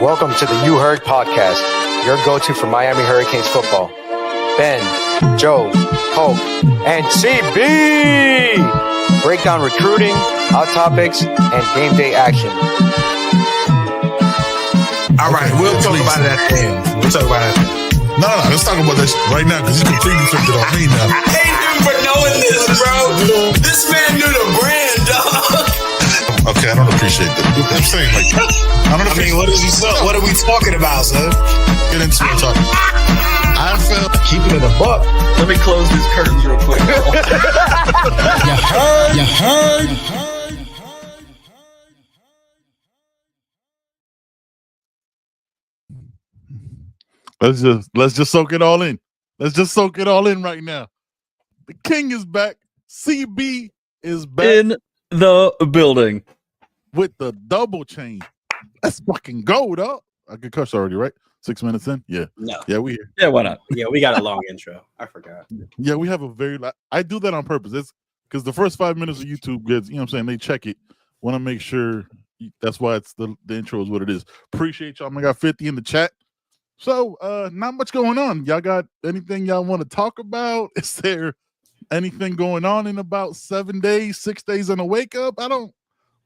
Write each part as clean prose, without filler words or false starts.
Welcome to the You Heard podcast, your go-to for Miami Hurricanes football. Ben, Joe, Pope, and CB break down recruiting, hot topics, and game day action. All right, we'll talk about it at the end. We'll talk about it. No, let's talk about this right now because he completely flipped it on me now. I hate him for knowing this, bro. This man knew the brand, dog. Okay, I don't appreciate that. I'm saying, like, what are we talking about, son? Get into it, talk. I felt Keeping it a buck. Let me close these curtains real quick. You heard. Let's just soak it all in. Let's just soak it all in right now. The king is back. CB is back In the building. with the double chain. Let's fucking go, dog. I could cuss already, right? 6 minutes in? Yeah. No. Yeah, we here. Yeah, why not? Yeah, we got a long intro. I forgot. Yeah, we have a very I do that on purpose. It's because the first 5 minutes of YouTube gets, you know what I'm saying, they check it. Want to make sure that's why it's the intro is what it is. Appreciate y'all. I got 50 in the chat. So not much going on. Y'all got anything y'all want to talk about? Is there anything going on in about 7 days, 6 days on a wake up?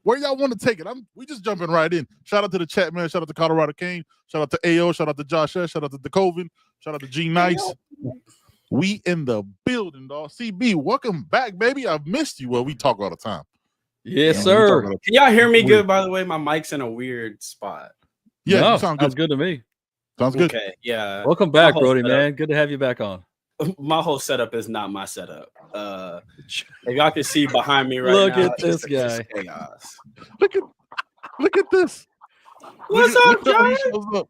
Where y'all want to take it? We just jumping right in. Shout out to the chat, man. Shout out to Colorado Kane. Shout out to AO. Shout out to Josh S. Shout out to DeCoven. Shout out to G Nice. We in the building, dog. CB, welcome back, baby. I've missed you. Well, we talk all the time. Yes, sir. Can y'all hear me good, by the way? My mic's in a weird spot. Yeah, No, you sound sounds good. good to me. Sounds good. Okay, yeah. Welcome back, whole Brody, setup. man. Good to have you back on. My whole setup is not my setup. If y'all can see behind me right Look now, at this it's guy. chaos. Look at this. What's Look up, at how he Johnny? shows up.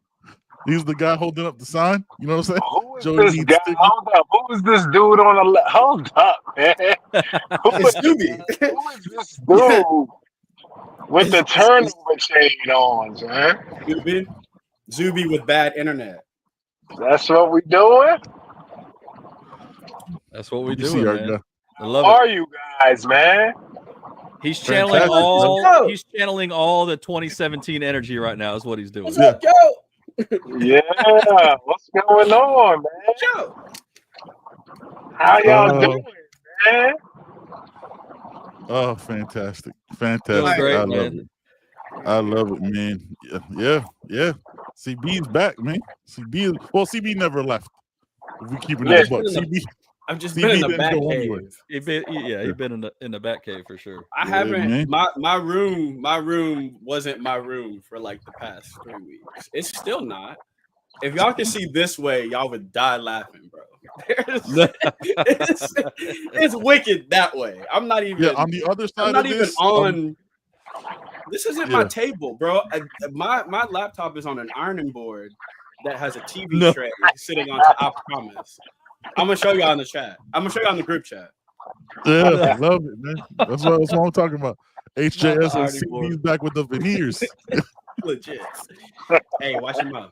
He's the guy holding up the sign. You know what I'm saying? Who is Joey this needs guy? sticky. Hold up. Who is this dude on the left? Hold up, man. It's Scooby. Who is this dude with the turnover chain on, man? Zuby with bad internet. That's what we doing? That's what we You do, see our man. guy. I Who love it. are you guys, man? He's channeling Fantastic. all. He's channeling all the 2017 energy right now. Is what he's doing. What's up, Joe? Yeah. What's going on, man? Joe. How y'all doing, man? Oh, fantastic. Feels Fantastic. great, I love man. it. I love it, man. Yeah. CB's back, man. CB never left. If we keep it in the buck. CB. I've just CB been in the didn't back go cave. anywhere. He's been in the back cave for sure. I Yeah, haven't man. my room wasn't my room for like the past 3 weeks. It's still not. If y'all can see this way, y'all would die laughing, bro. It's wicked that way. I'm not even. Yeah, on the other side I'm not of even this, on. This isn't my yeah. table, bro. My laptop is on an ironing board that has a TV No. tray sitting on top. I promise. I'm gonna show y'all in the chat. I'm gonna show y'all in the group chat. Yeah, love it, man. That's what I'm talking about. HJS and Already CB's bored. back with the veneers. Legit. Hey, watch your mouth.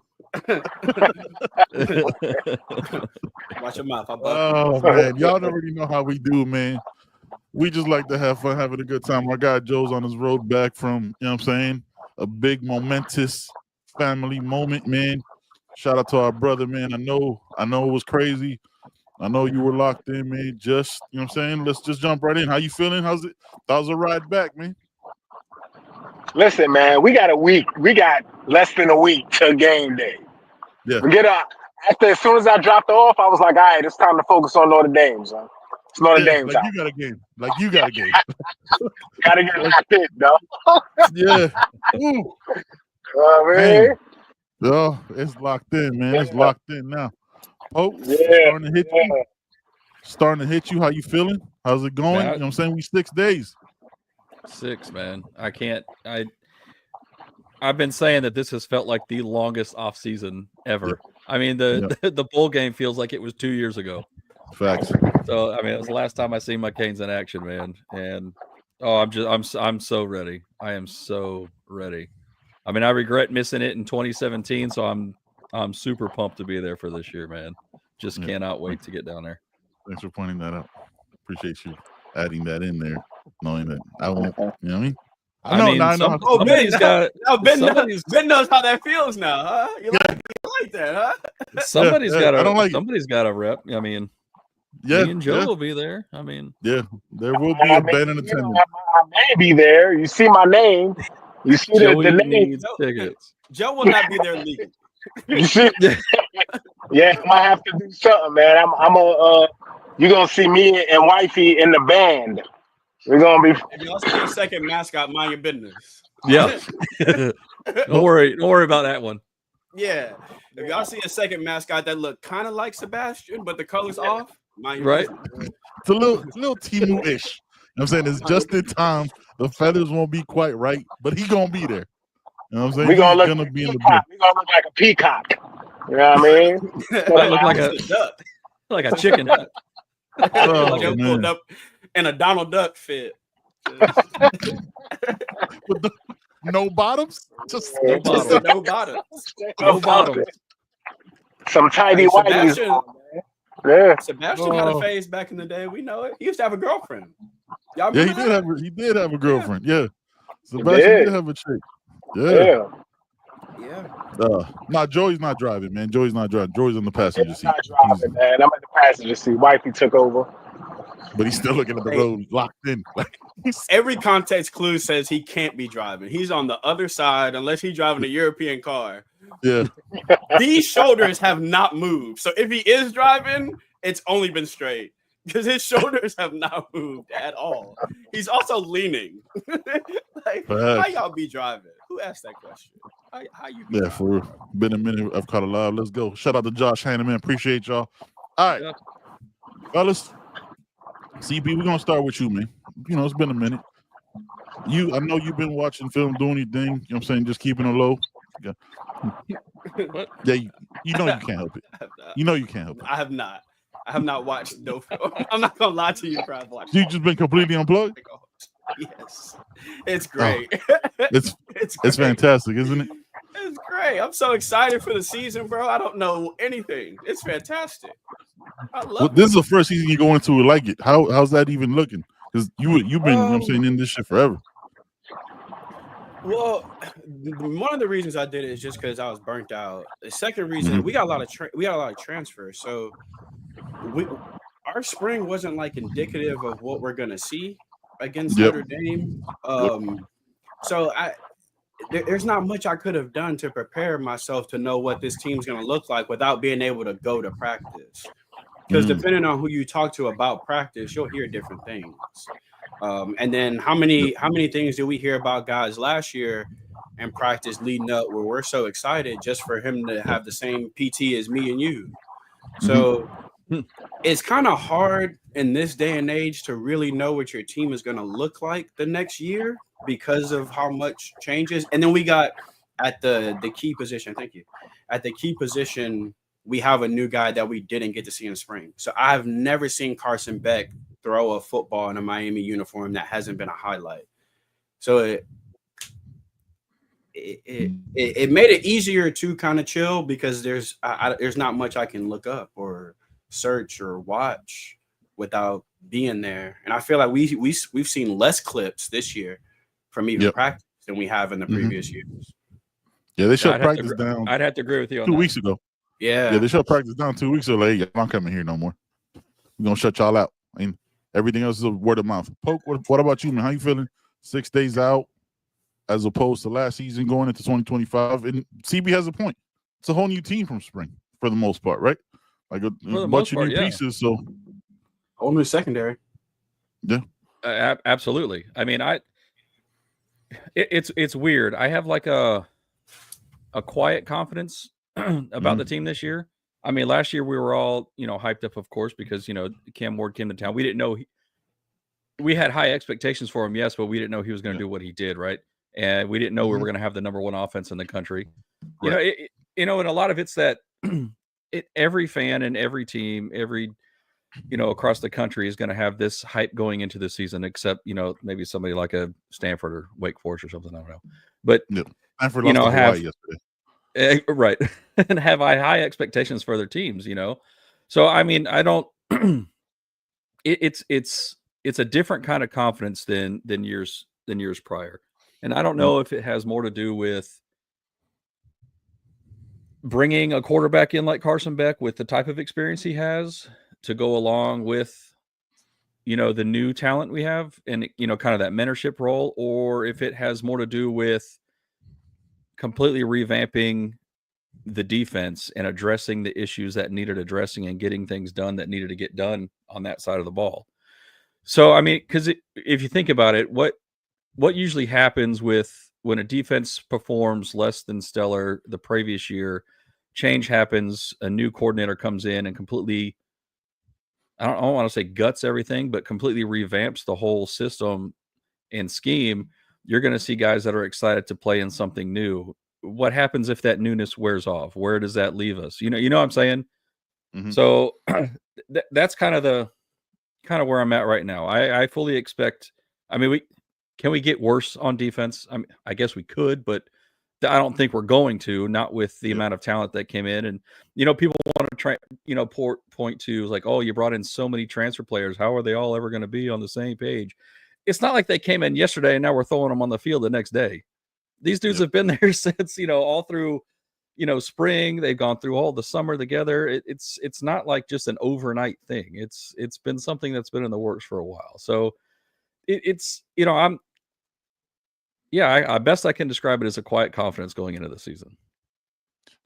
Watch your mouth. Oh man, y'all already know how we do, man. We just like to have fun, having a good time. Our guy Joe's on his road back from, you know what I'm saying, a big momentous family moment, man. Shout out to our brother, man. I know it was crazy. I know you were locked in, man. Just, you know what I'm saying? Let's just jump right in. How you feeling? How's the ride back, man? Listen, man, we got a week. We got less than a week till game day. Yeah. As soon as I dropped off, I was like, all right, it's time to focus on Notre Dame, son. It's Notre Dame like time. you got a game. Like you got a game. Gotta get locked in, though. Yeah. Ooh. You know what I mean? Oh, it's locked in, man. It's locked in now. Oh, Yeah. starting to hit you. How you feeling? How's it going? Man, You know what I'm saying? We 6 days. 6, man. I've been saying that this has felt like the longest off season ever. I mean, the bowl game feels like it was 2 years ago. Facts. So I mean, it was the last time I seen my Canes in action, man. And I'm so ready. I am so ready. I mean, I regret missing it in 2017, so I'm super pumped to be there for this year, man. Just cannot wait to get down there. Thanks for pointing that out. Appreciate you adding that in there, knowing that I won't. You know what I mean? I know. mean, I know. Oh, Ben, somebody's got now somebody's Ben knows how that feels now, huh? You like that, huh? somebody's got I don't like it. somebody's got a rep. I mean, Yeah, me and Joe yeah, will be there. I mean, yeah. There will be a Ben in You know, attendance. I may be there. You see my name. You see the Joey name. needs tickets. Joe will not be there legally. You see? Yeah, I might have to do something, man. I'm gonna. You're gonna see me and wifey in the band. We're gonna be. If y'all see a second mascot, mind your business. Yeah. Don't worry about that one. Yeah. If y'all see a second mascot that look kind of like Sebastian, but the color's off, mind your Right. business. It's a little Timu-ish. I'm saying it's just in time. The feathers won't be quite right, but he gonna be there. You know what I'm saying? We're gonna He's look gonna like be in the peacock. We're gonna look like a peacock. You know what I mean? Might look like It's a duck. a chicken. Oh, Joe man. pulled up in a Donald Duck fit. With no bottoms? Just No bottom. No bottom. No bottom. Some tidy Hey, whities. Sebastian, Yeah. Sebastian had a Oh. phase back in the day. We know it. He used to have a girlfriend. Y'all Yeah, remember he did have a girlfriend. Yeah. He Sebastian did. did have a chick. Yeah. Yeah. Yeah. Nah, Joey's not driving, man. Joey's not driving. Joey's in the passenger I'm seat. not driving, man. I'm at the passenger seat. Wifey took over. But he's still looking at the road locked in. Like, Every context clue says he can't be driving. He's on the other side unless he's driving a European car. yeah. These shoulders have not moved. So if he is driving, it's only been straight because his shoulders have not moved at all. He's also leaning. Like, how y'all be driving? Who asked that question? How you be Yeah, driving? for been a minute. I've caught a live. Let's go. Shout out to Josh Hanneman. Appreciate y'all. All right. Yeah. Fellas. CB, we're gonna start with you, man. You know, it's been a minute. I know you've been watching film, doing your thing, you know what I'm saying, just keeping it low. Yeah, What? yeah you know you can't help it. You know you can't help it. I have not. I have not watched no film. I'm not gonna lie to you, bro. I've watched. You just been completely unplugged? Yes, it's great. It's great. fantastic, isn't it? It's great. I'm so excited for the season, bro. I don't know anything. It's fantastic. I love Well, this is the first season you go into like it. How's that even looking? Because you've been, you know what I'm saying, in this shit forever. Well, one of the reasons I did it is just because I was burnt out. The second reason, we got a lot of transfers, so our spring wasn't like indicative of what we're gonna see against Notre Dame. So there's not much I could have done to prepare myself to know what this team's gonna look like without being able to go to practice. Because depending on who you talk to about practice, you'll hear different things. And then how many things did we hear about guys last year in practice leading up where we're so excited just for him to have the same PT as me and you. So it's kind of hard in this day and age to really know what your team is going to look like the next year because of how much changes. And then we got at the key position. Thank you. At the key position, we have a new guy that we didn't get to see in the spring. So I've never seen Carson Beck throw a football in a Miami uniform that hasn't been a highlight. So it made it easier to kind of chill because there's not much I can look up or search or watch without being there. And I feel like we've seen less clips this year from even practice than we have in the previous years. Yeah, they shut practice down. I'd have to agree with you on 2 that. weeks ago. Yeah, they shut practice down 2 weeks ago. Like, hey, I'm not coming here no more. We're gonna shut y'all out. I mean, everything else is a word of mouth. Poke, what about you, man? How you feeling? 6 days out, as opposed to last season going into 2025. And CB has a point. It's a whole new team from spring for the most part, right? Like a bunch of new pieces. So whole new secondary. Yeah, absolutely. I mean, it's weird. I have like a quiet confidence about the team this year. I mean, last year we were all, hyped up, of course, because, Cam Ward came to town. We didn't know we had high expectations for him, yes, but we didn't know he was going to do what he did, right? And we didn't know we were going to have the number one offense in the country. Right. And a lot of it's that every fan and every team, across the country is going to have this hype going into the season, except, maybe somebody like a Stanford or Wake Forest or something. I don't know. But, Stanford lost to Hawaii yesterday. Right. And have high expectations for other teams, So, I mean, I don't, it's a different kind of confidence than years prior. And I don't know if it has more to do with bringing a quarterback in like Carson Beck with the type of experience he has to go along with, the new talent we have and, kind of that mentorship role, or if it has more to do with completely revamping the defense and addressing the issues that needed addressing and getting things done that needed to get done on that side of the ball. So, I mean, because if you think about it, what usually happens when a defense performs less than stellar the previous year, change happens, a new coordinator comes in and completely, I don't want to say guts everything, but completely revamps the whole system and scheme. You're going to see guys that are excited to play in something new. What happens if that newness wears off? Where does that leave us? You know what I'm saying? Mm-hmm. So that's kind of where I'm at right now. I fully expect, I mean, can we get worse on defense? I mean, I guess we could, but I don't think we're going to, not with the amount of talent that came in. And, people want to try, point to like, oh, you brought in so many transfer players. How are they all ever going to be on the same page? It's not like they came in yesterday and now we're throwing them on the field the next day. These dudes have been there since, all through, spring. They've gone through all the summer together. It's not like just an overnight thing. It's been something that's been in the works for a while. So I best I can describe it as a quiet confidence going into the season.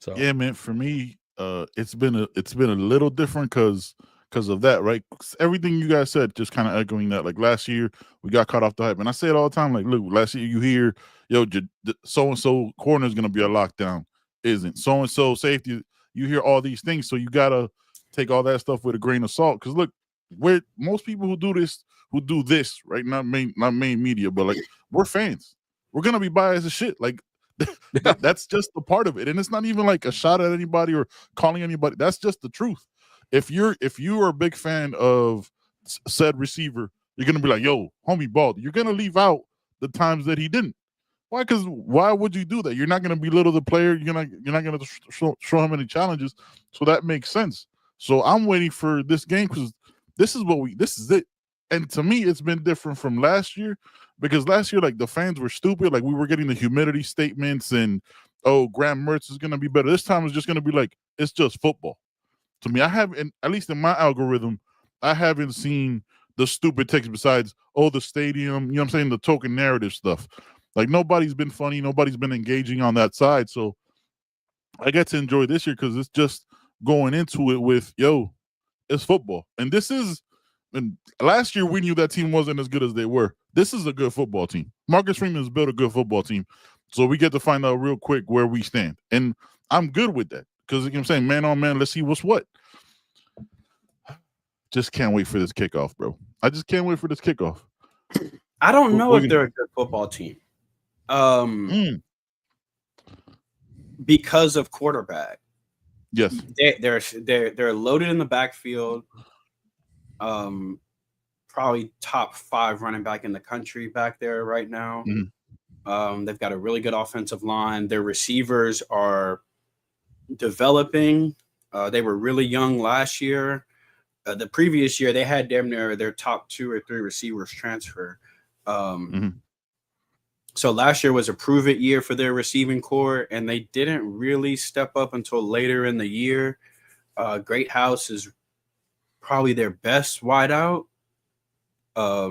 So yeah, man, for me, it's been a little different because of that, right? Everything you guys said, just kind of echoing that. Like last year, we got caught off the hype, and I say it all the time. Like, look, last year you hear, so and so corner is going to be a lockdown, isn't so and so safety. You hear all these things, so you gotta take all that stuff with a grain of salt. Because look, where most people who do this, right? Not main media, but like we're fans. We're gonna be biased as shit. Like that's just a part of it, and it's not even like a shot at anybody or calling anybody. That's just the truth. If you are a big fan of said receiver, you're gonna be like, "Yo, homie balled." You're gonna leave out the times that he didn't. Why? Because why would you do that? You're not gonna belittle the player. You're not gonna show him any challenges. So that makes sense. So I'm waiting for this game because this is it. And to me, it's been different from last year because last year, like the fans were stupid. Like we were getting the humidity statements and Graham Mertz is gonna be better. This time it's just gonna be like it's just football. To me, I haven't, at least in my algorithm, I haven't seen the stupid takes besides, the stadium, you know what I'm saying, the token narrative stuff. Like, nobody's been funny. Nobody's been engaging on that side. So I get to enjoy this year because it's just going into it with, it's football. And last year we knew that team wasn't as good as they were. This is a good football team. Marcus Freeman has built a good football team. So we get to find out real quick where we stand. And I'm good with that. Because, you know what I'm saying, man on man, let's see what's what. Just can't wait for this kickoff, bro. I just can't wait for this kickoff. I don't know if they're a good football team. Because of quarterback. Yes. They're loaded in the backfield. Probably top 5 running back in the country back there right now. They've got a really good offensive line. Their receivers are developing. They were really young last year. The previous year, they had damn near their top 2 or 3 receivers transfer. So last year was a prove-it year for their receiving core, and they didn't really step up until later in the year. Great House is probably their best wideout. I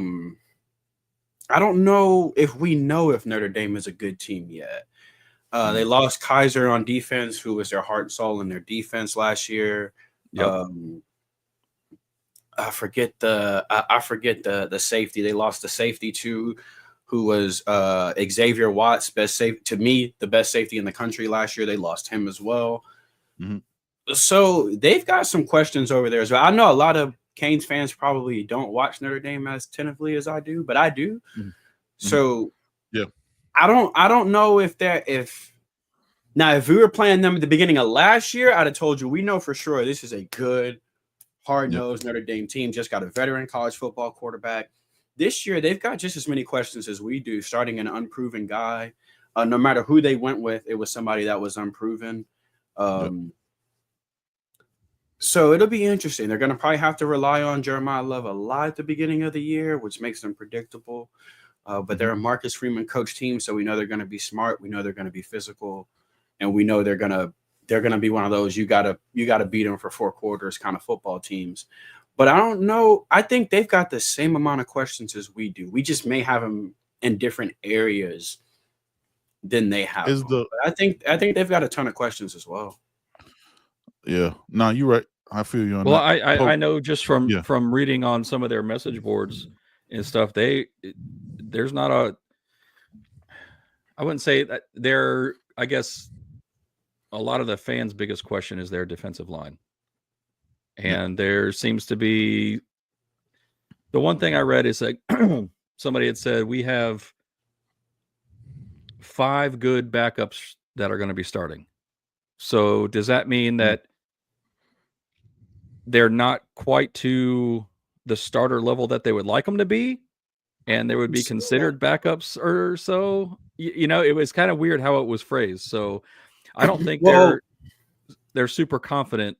don't know if Notre Dame is a good team yet. They lost Kaiser on defense, who was their heart and soul in their defense last year. Yep. I forget the safety. They lost the safety too, who was Xavier Watts, the best safety in the country last year. They lost him as well. So they've got some questions over there as well. I know a lot of Canes fans probably don't watch Notre Dame as attentively as I do, but I do. So yeah, I don't know if we were playing them at the beginning of last year, I'd have told you we know for sure this is a good, hard-nosed Notre Dame team, just got a veteran college football quarterback. This year, they've got just as many questions as we do, starting an unproven guy. No matter who they went with, it was somebody that was unproven. So it'll be interesting. They're going to probably have to rely on Jeremiah Love a lot at the beginning of the year, which makes them predictable. but they're a Marcus Freeman coach team, so we know they're going to be smart. We know they're going to be physical, and we know they're going to be one of those you gotta beat them for 4 quarters kind of football teams. But I don't know. I think they've got the same amount of questions as we do. We just may have them in different areas than they have. But I think they've got a ton of questions as well. Yeah, no, you're right. I feel you on well, that. I know just from reading on some of their message boards and stuff, there's not a, I wouldn't say that they're, I guess a lot of the fans' biggest question is their defensive line. And there seems to be, the one thing I read is like somebody had said, we have 5 good backups that are going to be starting. So does that mean that they're not quite to the starter level that they would like them to be, and they would be considered backups or so? You know, it was kind of weird how it was phrased. So I don't think they're super confident.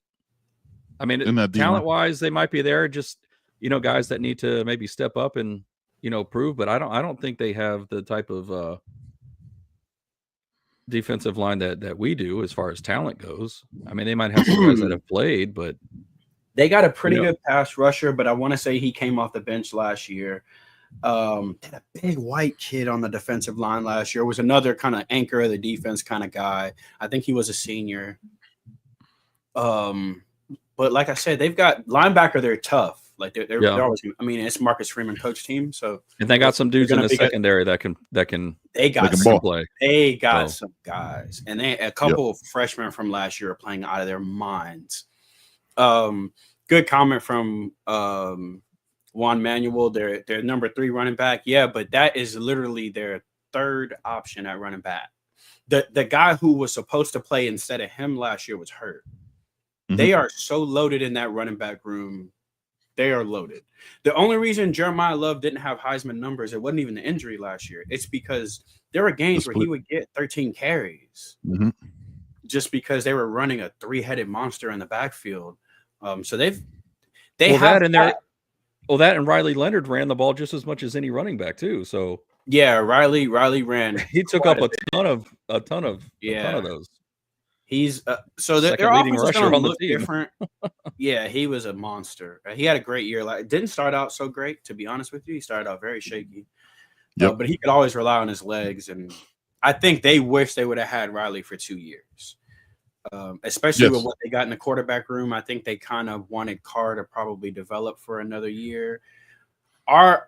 I mean, talent-wise, they might be there. Just, you know, guys that need to maybe step up and, you know, prove. But I don't think they have the type of defensive line that we do as far as talent goes. I mean, they might have some guys that have played, but they got a pretty good pass rusher. But I want to say he came off the bench last year. A big white kid on the defensive line last year was another kind of anchor of the defense kind of guy. I think he was a senior. But like I said, they've got linebacker. They're tough. Like they're always. I mean, it's Marcus Freeman coach team. So and they got some dudes in the secondary that can. They got some play. They got some guys, and a couple of freshmen from last year are playing out of their minds. Good comment from Juan Manuel. Their number 3 running back. Yeah, but that is literally their 3rd option at running back. The guy who was supposed to play instead of him last year was hurt. They are so loaded in that running back room. They are loaded. The only reason Jeremiah Love didn't have Heisman numbers, it wasn't even the injury last year. It's because there were games where he would get 13 carries just because they were running a 3-headed monster in the backfield. So that and Riley Leonard ran the ball just as much as any running back too. So yeah, Riley ran. He took up a ton of those. He's so their offense is going to look different. Yeah, he was a monster. He had a great year. Like, didn't start out so great, to be honest with you. He started out very shaky. But he could always rely on his legs, and I think they wish they would have had Riley for 2 years, especially with what they got in the quarterback room. I think they kind of wanted Carr to probably develop for another year. Our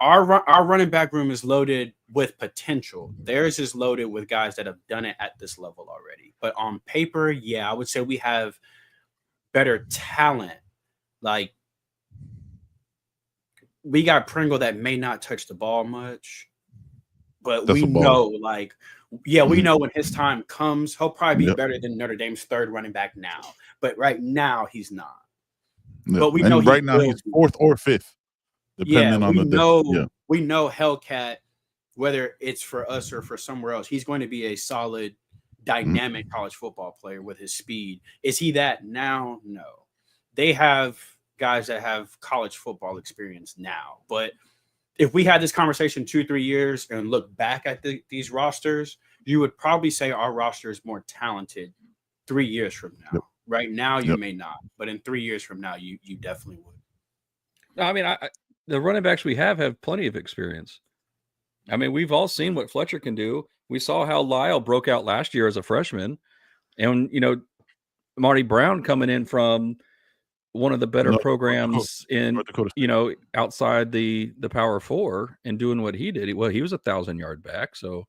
running back room is loaded with potential. Theirs is loaded with guys that have done it at this level already. But on paper, I would say we have better talent. Like, we got Pringle that may not touch the ball much, but we know, we know when his time comes, he'll probably be better than Notre Dame's 3rd running back now. But right now, he's not. But we know right now he's 4th or 5th. Depending on we know Hellcat, whether it's for us or for somewhere else, he's going to be a solid, dynamic college football player with his speed. Is he that now? No. They have guys that have college football experience now. But if we had this conversation 2-3 years and look back at these rosters, you would probably say our roster is more talented 3 years from now. Right now, you may not. But in 3 years from now, you definitely would. No, I mean, the running backs we have plenty of experience. I mean, we've all seen what Fletcher can do. We saw how Lyle broke out last year as a freshman. And, you know, Marty Brown coming in from one of the better programs in, you know, outside the Power 4 and doing what he did. Well, he was 1,000-yard back. So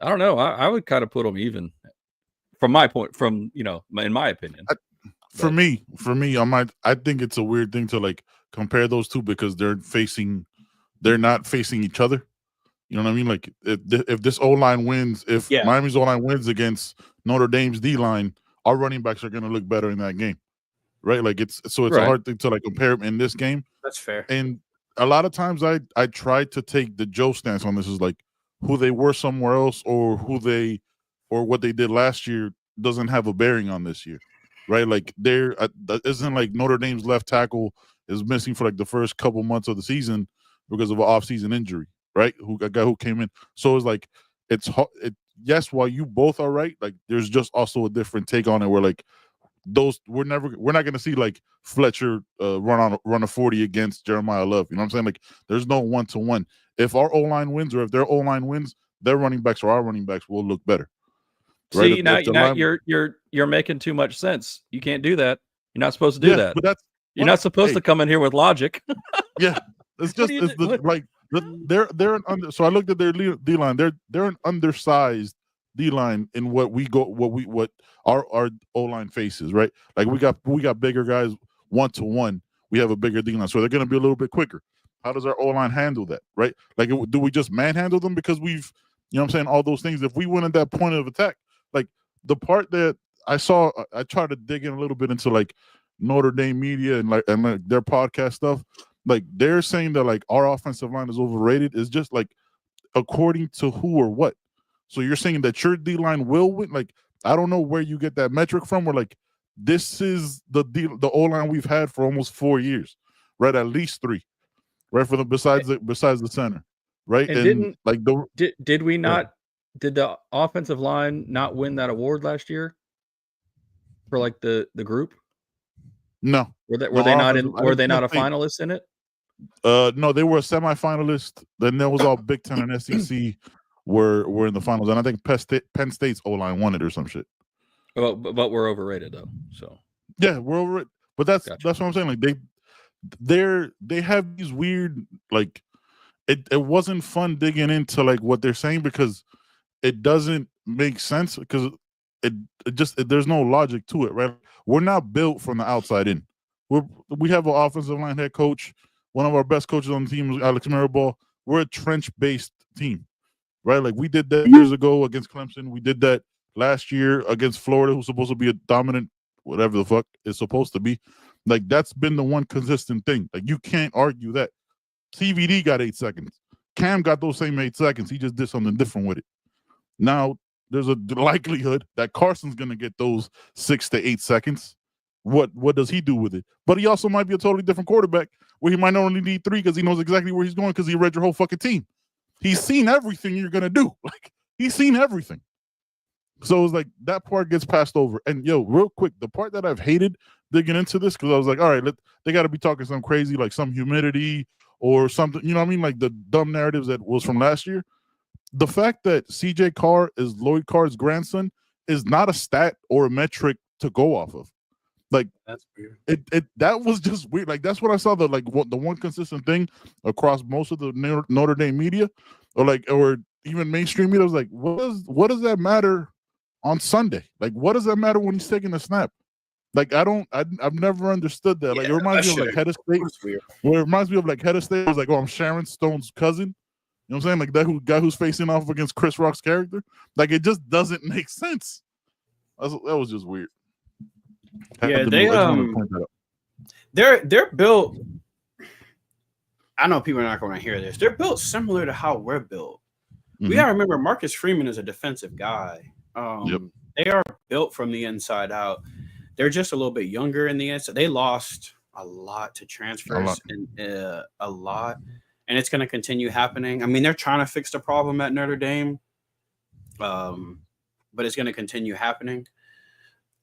I don't know. I would kind of put him even in my opinion. For me, I think it's a weird thing to compare those two because they're not facing each other. You know what I mean? Like if this O-line wins, if Miami's O-line wins against Notre Dame's D-line, our running backs are going to look better in that game, right? Like it's a hard thing to compare them in this game. That's fair. And a lot of times I try to take the Joe stance on this is who they were somewhere else or what they did last year doesn't have a bearing on this year, right? Like that isn't like Notre Dame's left tackle is missing for the first couple months of the season because of an off-season injury, right? A guy who came in. So it's like yes, while you both are right, like there's just also a different take on it where like we're not gonna see like Fletcher run a 40 against Jeremiah Love. You know what I'm saying? Like there's no 1-to-1. If our O-line wins or if their O-line wins, their running backs or our running backs will look better. Right? See, you're making too much sense. You can't do that. You're not supposed to do that. But you're not supposed to come in here with logic. Yeah, it's just they're an under. So I looked at their D line. They're an undersized D line in what our O line faces. Right, like we got bigger guys 1-to-1. We have a bigger D line, so they're going to be a little bit quicker. How does our O line handle that? Right, like do we just manhandle them because we've what I'm saying, all those things? If we win at that point of attack, like the part that I saw, I tried to dig in a little bit into like Notre Dame media and their podcast stuff. Like they're saying that like our offensive line is overrated. It's just like according to who or what. So you're saying that your D line will win? Like I don't know where you get that metric from. Where like this is the O line we've had for almost 4 years, right? At least 3, right? For the besides the center, right? And did we not? Did the offensive line not win that award last year for like the group? No. Were they not a finalist in it? No, they were a semifinalist. Then there was all Big Ten and SEC were in the finals, and I think Penn State's O-line won it or some shit. But we're overrated though. So yeah, we're overrated. But that's what I'm saying. Like they have these weird like it wasn't fun digging into like what they're saying because it doesn't make sense because it there's no logic to it, right? We're not built from the outside in. We have an offensive line head coach. One of our best coaches on the team is Alex Mirabal. We're a trench-based team, right? Like we did that years ago against Clemson. We did that last year against Florida, who's supposed to be a dominant, whatever the fuck it's supposed to be. Like that's been the one consistent thing. Like you can't argue that. CVD got 8 seconds. Cam got those same 8 seconds. He just did something different with it. Now there's a likelihood that Carson's gonna get those 6 to 8 seconds. What does he do with it? But he also might be a totally different quarterback where he might only need 3 because he knows exactly where he's going because he read your whole fucking team. He's seen everything you're gonna do. Like he's seen everything. So it's like that part gets passed over. And yo, real quick, the part that I've hated digging into this because I was like, all right, they got to be talking some crazy like some humidity or something. You know what I mean? Like the dumb narratives that was from last year. The fact that CJ Carr is Lloyd Carr's grandson is not a stat or a metric to go off of. Like that's weird. That was just weird. Like that's what I saw the one consistent thing across most of the Notre Dame media, or even mainstream media was like, what does that matter on Sunday? Like, what does that matter when he's taking a snap? Like I've never understood that. Like it reminds me of like Head of State. Where it reminds me of like Head of State was like, oh, I'm Sharon Stone's cousin. You know what I'm saying? Like that guy who's facing off against Chris Rock's character. Like it just doesn't make sense. That was just weird. Yeah, they're built. I know people are not going to hear this. They're built similar to how we're built. Mm-hmm. We gotta remember Marcus Freeman is a defensive guy. They are built from the inside out. They're just a little bit younger in the inside. They lost a lot to transfers and a lot. And it's going to continue happening. I mean, they're trying to fix the problem at Notre Dame, but it's going to continue happening.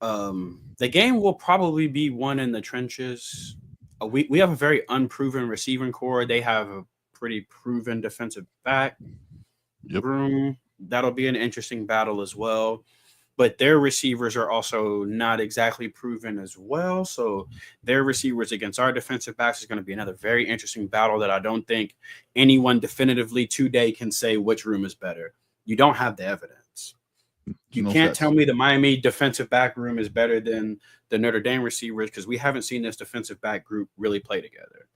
The game will probably be won in the trenches. We have a very unproven receiving core. They have a pretty proven defensive back room. That'll be an interesting battle as well. But their receivers are also not exactly proven as well. So their receivers against our defensive backs is going to be another very interesting battle that I don't think anyone definitively today can say which room is better. You don't have the evidence. You can't tell me the Miami defensive back room is better than the Notre Dame receivers because we haven't seen this defensive back group really play together.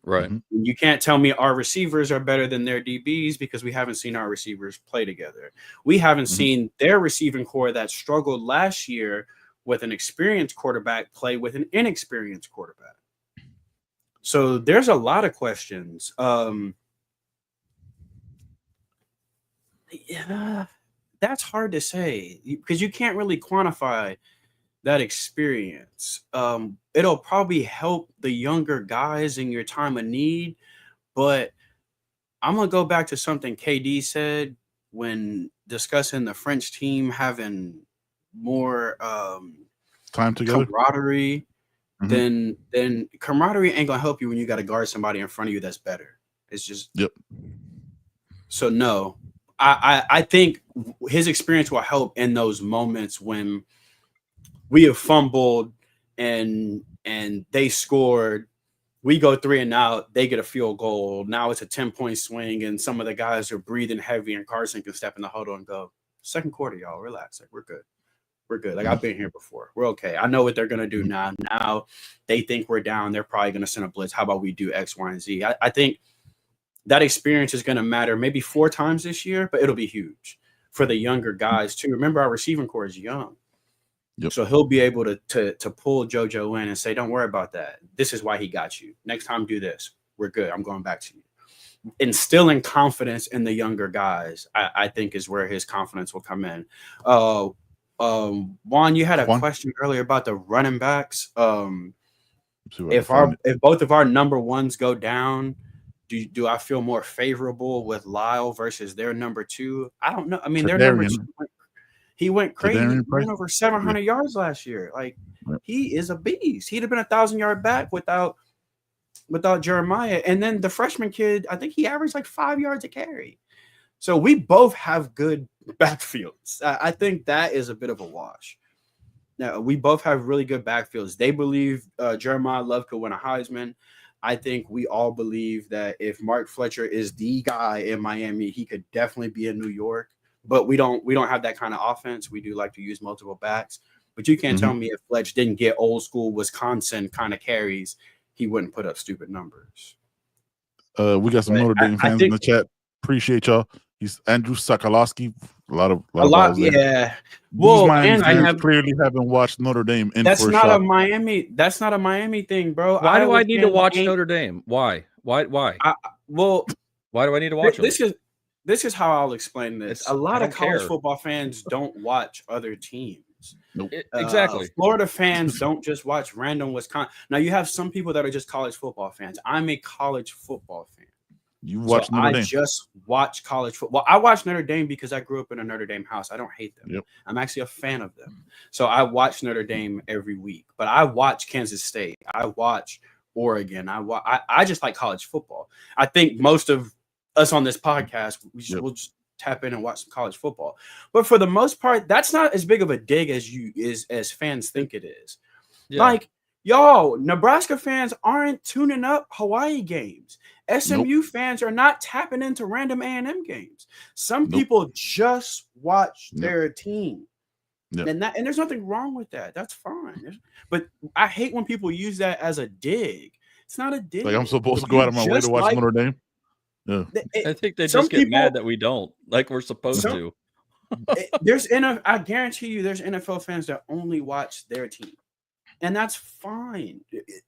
Right. You can't tell me our receivers are better than their DBs because we haven't seen our receivers play together. We haven't seen their receiving core that struggled last year with an experienced quarterback play with an inexperienced quarterback. So there's a lot of questions. Yeah, that's hard to say because you can't really quantify that experience. It'll probably help the younger guys in your time of need, but I'm gonna go back to something KD said when discussing the French team having more time together, camaraderie. Then camaraderie ain't gonna help you when you got to guard somebody in front of you that's better. It's just So no, I think his experience will help in those moments when we have fumbled and they scored. We go 3 and out. They get a field goal. Now it's a 10-point swing, and some of the guys are breathing heavy, and Carson can step in the huddle and go, second quarter, y'all, relax. Like, we're good. We're good. Like, I've been here before. We're okay. I know what they're going to do now. Now they think we're down. They're probably going to send a blitz. How about we do X, Y, and Z? I think that experience is going to matter maybe 4 times this year, but it'll be huge for the younger guys, too. Remember, our receiving core is young. So he'll be able to pull JoJo in and say, don't worry about that. This is why he got you. Next time, do this. We're good. I'm going back to you. Instilling confidence in the younger guys, I think, is where his confidence will come in. Juan, you had a question earlier about the running backs. If both of our number ones go down, do I feel more favorable with Lyle versus their number 2? I don't know. I mean, their number 2. He went crazy. He went over 700 yards last year. Like, he is a beast. He'd have been 1,000-yard back without Jeremiah. And then the freshman kid, I think he averaged like 5 yards a carry. So we both have good backfields. I think that is a bit of a wash. Now, we both have really good backfields. They believe Jeremiah Love could win a Heisman. I think we all believe that if Mark Fletcher is the guy in Miami, he could definitely be in New York. But we don't have that kind of offense. We do like to use multiple backs. But you can't tell me if Fletch didn't get old school Wisconsin kind of carries, he wouldn't put up stupid numbers. We got some Notre Dame fans in the chat. Appreciate y'all. He's Andrew Sokolowski. A lot. Yeah. Well, and I clearly haven't watched Notre Dame. That's not a Miami. That's not a Miami thing, bro. Why do I need to watch Notre Dame? Why? Why do I need to watch them? This is how I'll explain this. A lot of college football fans don't watch other teams. Nope. Exactly. Florida fans don't just watch random Wisconsin. Now, you have some people that are just college football fans. I'm a college football fan. You watch Notre Dame. I just watch college football. I watch Notre Dame because I grew up in a Notre Dame house. I don't hate them. Yep. I'm actually a fan of them. So I watch Notre Dame every week. But I watch Kansas State. I watch Oregon. I just like college football. I think most of us on this podcast, we'll just tap in and watch some college football. But for the most part, that's not as big of a dig as fans think it is. Yeah. Like, y'all, Nebraska fans aren't tuning up Hawaii games. SMU fans are not tapping into random A&M games. Some people just watch their team. And there's nothing wrong with that. That's fine. But I hate when people use that as a dig. It's not a dig. Like, I'm supposed to go out of my way to watch Notre Dame? Yeah. I think they just get mad that we don't, like we're supposed to. I guarantee you there's NFL fans that only watch their team. And that's fine.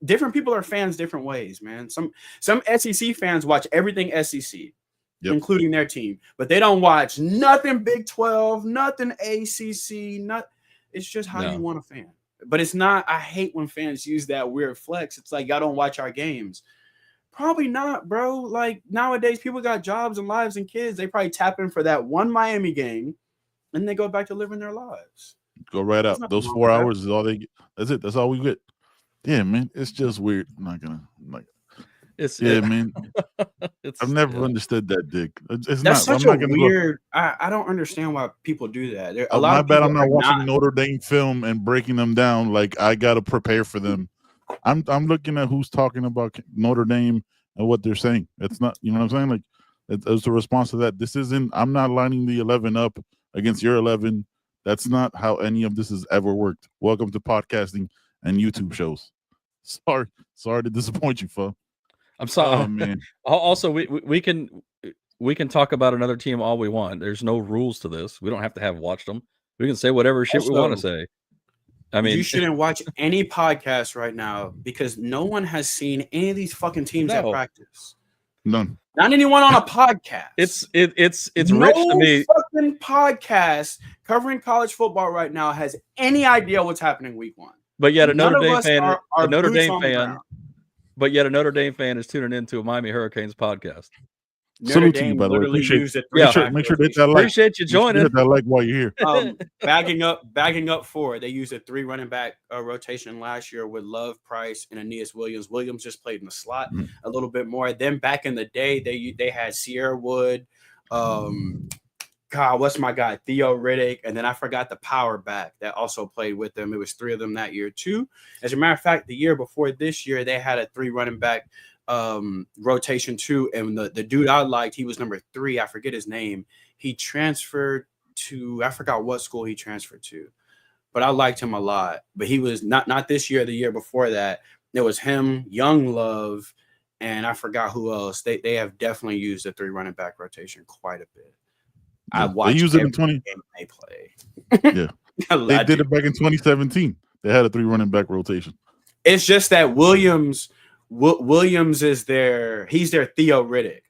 Different people are fans different ways, man. Some SEC fans watch everything SEC, including their team, but they don't watch nothing Big 12, nothing ACC. It's just how you want a fan. But it's not. I hate when fans use that weird flex. It's like, y'all don't watch our games. Probably not, bro. Like, nowadays, people got jobs and lives and kids. They probably tap in for that one Miami game, and they go back to living their lives. Go right out. Those 4 hours is all they get. That's it. That's all we get. Yeah, man. It's just weird. I'm not gonna like. Man. I've never understood that, Dick. That's such a weird. I don't understand why people do that. A lot my bad. I'm not watching Notre Dame film and breaking them down. Like, I gotta prepare for them. I'm looking at who's talking about Notre Dame and what they're saying. It's not, you know what I'm saying? Like, it's a response to that. This isn't. I'm not lining the 11 up against your 11. That's not how any of this has ever worked. Welcome to podcasting and YouTube shows. Sorry to disappoint you, fo. I'm sorry, man. Also, we can talk about another team all we want. There's no rules to this. We don't have to have watched them. We can say whatever shit we want to say. I mean, you shouldn't watch any podcast right now because no one has seen any of these fucking teams at practice. None. Not anyone on a podcast. It's rich to me. Fucking podcast covering college football right now has any idea what's happening week 1. But yet a Notre Dame fan, but yet a Notre Dame fan is tuning into a Miami Hurricanes podcast. Salute to you, by the way. Appreciate used it. Make sure to hit that like. Appreciate you joining. Hit that like while you're here. Bagging up for they used a 3 running back rotation last year with Love, Price, and Aeneas Williams. Williams just played in the slot a little bit more. Then back in the day, they had Sierra Wood, what's my guy? Theo Riddick, and then I forgot the power back that also played with them. It was 3 of them that year too. As a matter of fact, the year before this year, they had a 3 running back rotation too, and the dude I liked, he was number 3. I forget his name. He transferred to, I forgot what school he transferred to, but I liked him a lot. But he was not this year, the year before that. It was him, Young Love, and I forgot who else. They have definitely used the 3 running back rotation quite a bit. I watched. They used it in 20. Game they play. Yeah, they did it back in 2017. They had a 3 running back rotation. It's just that Williams is he's their Theo Riddick.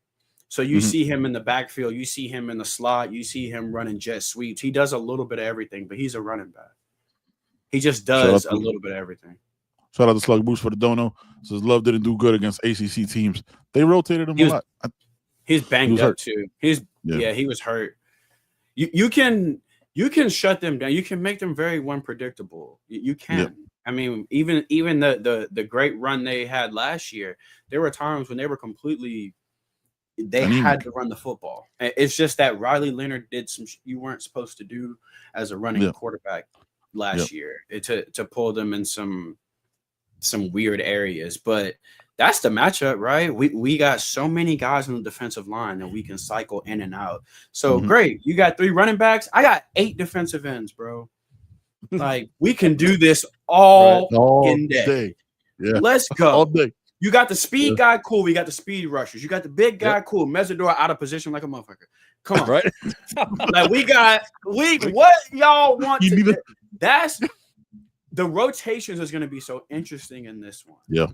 So you see him in the backfield, you see him in the slot, you see him running jet sweeps. He does a little bit of everything, but he's a running back. He just does a little bit of everything. Shout out to Slug Boost for the dono. Says Love didn't do good against ACC teams. They rotated him a lot. He's banged up too. He was hurt. You can shut them down. You can make them very unpredictable. You can. Yep. I mean, even the great run they had last year, there were times when they were completely had to run the football. It's just that Riley Leonard did some you weren't supposed to do as a running quarterback last year to pull them in some weird areas. But that's the matchup, right? We got so many guys on the defensive line that we can cycle in and out. So great. You got 3 running backs. I got 8 defensive ends, bro. Like, we can do this all in day. Yeah. Let's go. All day. You got the speed guy, cool. We got the speed rushers. You got the big guy, cool. Mesidor out of position like a motherfucker. Come on. Right? Like, what y'all want to do? That's the rotations is going to be so interesting in this one. Yeah.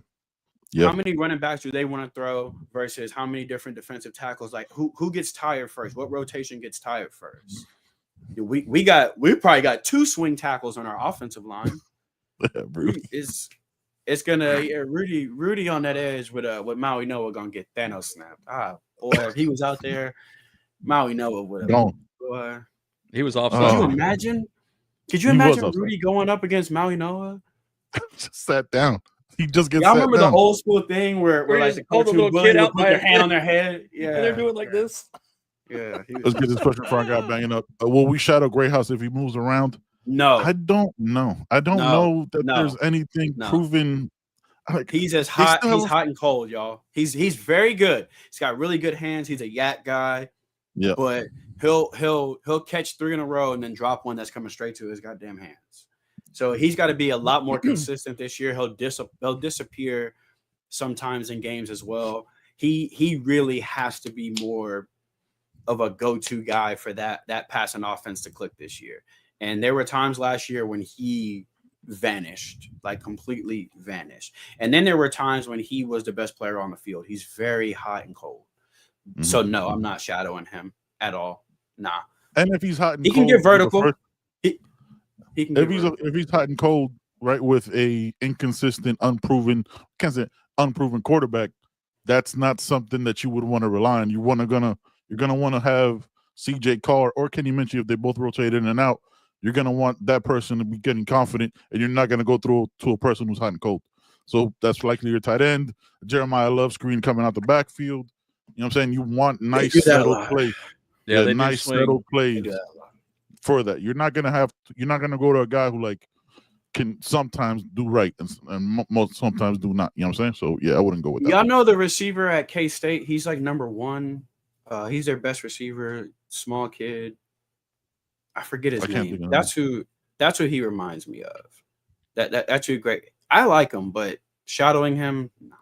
How many running backs do they want to throw versus how many different defensive tackles? Like, who gets tired first? What rotation gets tired first? We probably got 2 swing tackles on our offensive line. It's gonna Rudy on that edge with Maui Noah gonna get Thanos snapped. Boy, if he was out there, Maui Noah would have. Boy, he was off. Could you imagine? Could you imagine Rudy going up against Maui Noah? Just sat down. He just gets. Y'all remember the old school thing where like the little kid out put their hand on their head? Yeah, and they're doing like this. Yeah. Let's get this question before I got banging up. Will we shadow Gray House if he moves around? No, I don't know. I don't know that there's anything proven. Like, he's hot. He's hot and cold, y'all. He's very good. He's got really good hands. He's a yak guy. Yeah, but he'll catch 3 in a row and then drop one that's coming straight to his goddamn hands. So he's got to be a lot more consistent this year. He'll disappear sometimes in games as well. He really has to be more of a go-to guy for that passing offense to click this year. And there were times last year when he vanished, like completely vanished. And then there were times when he was the best player on the field. He's very hot and cold. So no, I'm not shadowing him at all. Nah. And if he's hot and he cold, can get vertical. If he's hot and cold, right, with a inconsistent, unproven quarterback, that's not something that you would want to rely on. You're gonna want to have CJ Carr or Kenny Minchie, if they both rotate in and out. You're gonna want that person to be getting confident, and you're not gonna go through to a person who's hot and cold. So that's likely your tight end. Jeremiah Love screen coming out the backfield. You know what I'm saying? You want nice settled play. Yeah, nice settled plays for that. You're not gonna go to a guy who like can sometimes do right and most sometimes do not. You know what I'm saying? So yeah, I wouldn't go with that. Y'all know the receiver at K-State. He's like number 1. He's their best receiver, small kid. I forget his name. That's who he reminds me of. That's who great. I like him, but shadowing him, no.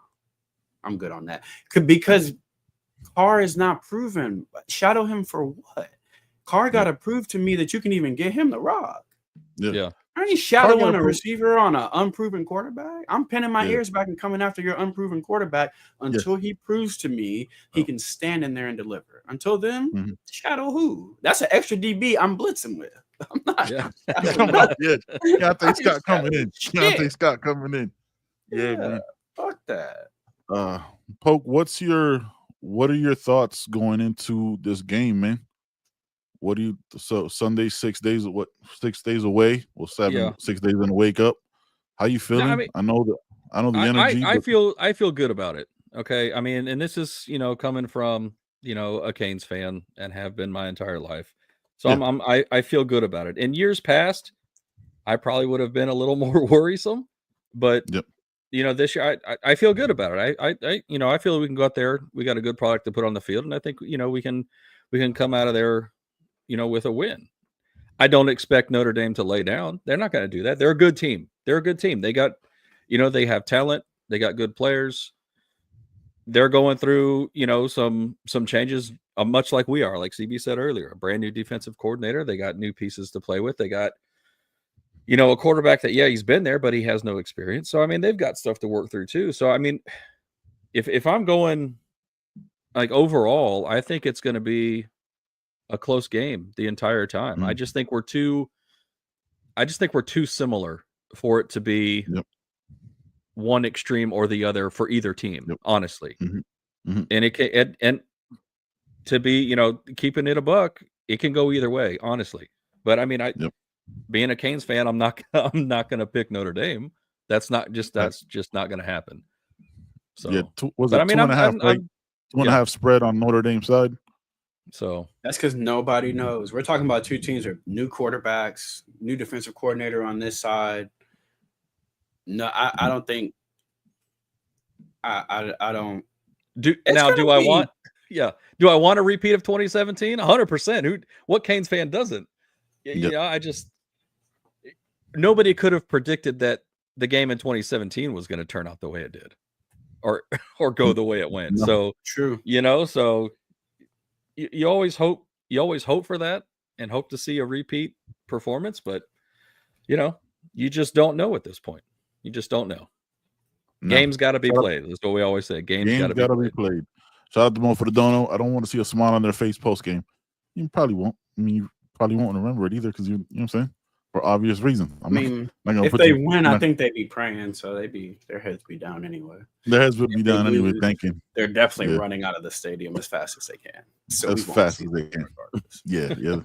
I'm good on that. Because Carr is not proven. Shadow him for what? Carr got to prove to me that you can even get him the rock. Yeah. I ain't shadowing a receiver on an unproven quarterback. I'm pinning my ears back and coming after your unproven quarterback until he proves to me he can stand in there and deliver. Until then, shadow who? That's an extra DB I'm blitzing with. I'm not. Yeah. Keontae Scott coming in. Keontae Scott coming in. Yeah, man. Fuck that. Poke, what's your what are your thoughts going into this game, man? What do you Sunday 6 days 6 days away? Well, 6 days in the wake up. How you feeling? I mean, I know the energy. I feel good about it. Okay. I mean, and this is, coming from, a Canes fan and have been my entire life. So I feel good about it. In years past, I probably would have been a little more worrisome, but this year I feel good about it. I feel we can go out there. We got a good product to put on the field, and I think we can come out of there, with a win. I don't expect Notre Dame to lay down. They're not going to do that. They're a good team. They got, they have talent. They got good players. They're going through, some changes, much like we are. Like CB said earlier, a brand new defensive coordinator. They got new pieces to play with. They got, a quarterback that, he's been there, but he has no experience. So, I mean, they've got stuff to work through too. So, I mean, if I'm going like overall, I think it's going to be a close game the entire time. I just think we're too similar for it to be one extreme or the other for either team, honestly. And it can, and to be, keeping it a buck, it can go either way, honestly. But I mean, being a Canes fan, I'm not going to pick Notre Dame. That's just not going to happen. So was it 2.5, right? 2.5 spread on Notre Dame side. So that's because nobody knows. We're talking about two teams with new quarterbacks, new defensive coordinator on this side. No, I don't think. I don't. Do I want a repeat of 2017? 100%. What Canes fan doesn't? Nobody could have predicted that the game in 2017 was going to turn out the way it did, or go the way it went. No. So true. So you always hope for that and hope to see a repeat performance, but you just don't know at this point. You just don't know. No. Games got to be played. That's what we always say. Games got to be played. Shout out to Mo for the dono. I don't want to see a smile on their face post game. You probably won't. I mean, you probably won't remember it either because you know what I'm saying, for obvious reasons. If they win, I think they'd be praying, so their heads be down anyway. Their heads would be down anyway, thinking they're definitely running out of the stadium as fast as they can. So as fast as they can. Yeah.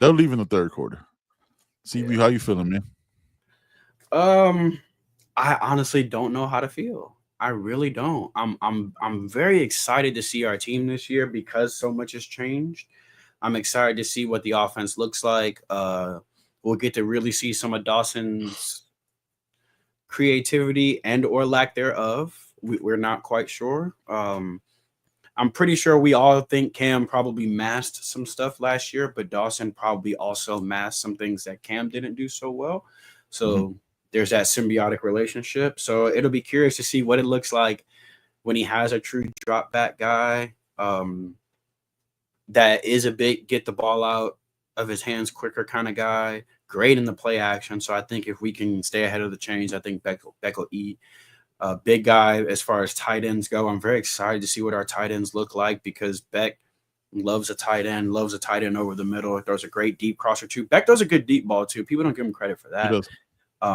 They'll leave in the third quarter. CB, how you feeling, man? I honestly don't know how to feel. I really don't. I'm very excited to see our team this year because so much has changed. I'm excited to see what the offense looks like. We'll get to really see some of Dawson's creativity and or lack thereof. We're not quite sure. I'm pretty sure we all think Cam probably masked some stuff last year, but Dawson probably also masked some things that Cam didn't do so well. So there's that symbiotic relationship. So it'll be curious to see what it looks like when he has a true drop back guy that is a big get the ball out of his hands quicker kind of guy. Great in the play action. So I think if we can stay ahead of the chains, I think Beck will eat. Big guy as far as tight ends go. I'm very excited to see what our tight ends look like because Beck loves a tight end over the middle. Throws a great deep crosser too. Beck does a good deep ball too. People don't give him credit for that. He